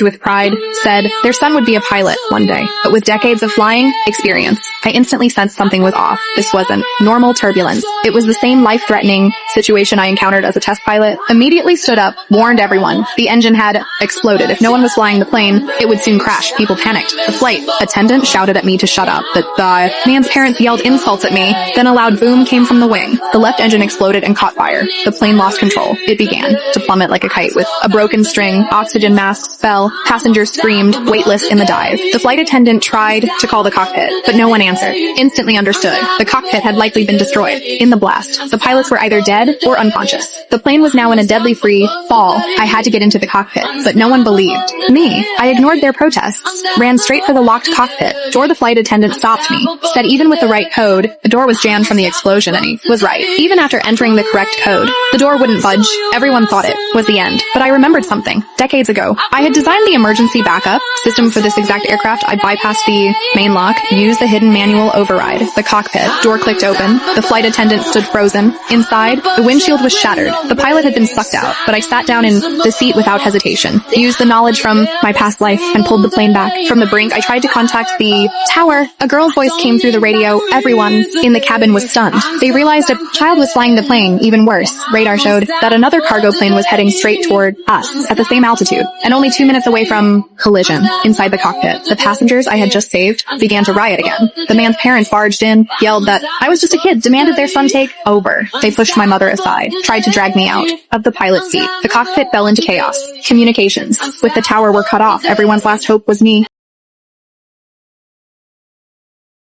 with pride, said their son would be a pilot one day. But with decades of flying experience, I instantly sensed something was off. This wasn't normal turbulence. It was the same life-threatening situation I encountered as a test pilot. Immediately stood up, warned everyone. The engine had exploded. If no one was flying the plane, it would soon crash. People panicked. The flight attendant shouted at me to shut up. The man's parents yelled insults at me. Then a loud boom came from the wing. The left engine exploded and caught fire. The plane lost control. It began to plummet like a kite with a broken string. Oxygen masks fell. Passengers screamed, weightless in the dive. The flight attendant tried to call the cockpit, but no one answered. Instantly understood. The cockpit had likely been destroyed. In the blast, the pilots were either dead or unconscious. The plane was now in a deadly free fall. I had to get into the cockpit, but no one believed me. I ignored their protests, ran straight for the locked cockpit. The flight attendant stopped me, said even with the right code, the door was jammed from the explosion, and he was right. Even after entering the correct code, the door wouldn't budge. Everyone thought it was the end. But I remembered something. Decades ago, I had designed the emergency backup system for this exact aircraft. I bypassed the main lock, used the hidden manual override. The cockpit door clicked open. The flight attendant stood frozen. Inside, the windshield was shattered. The pilot had been sucked out, but I sat down in the seat without hesitation, used the knowledge from my past life, and pulled the plane back from the brink. I tried to contact the tower. A girl's voice came through the radio. Everyone in the cabin was stunned. They realized a child was flying the plane. Even worse, radar showed that another cargo plane was heading straight toward us at the same altitude and only 2 minutes away from collision. Inside the cockpit, the passengers I had just saved began to riot again. The man's parents barged in, yelled that I was just a kid, demanded their son take over. They pushed my mother aside, tried to drag me out of the pilot's seat. The cockpit fell into chaos. Communications with the tower were cut off. Everyone's last hope was me.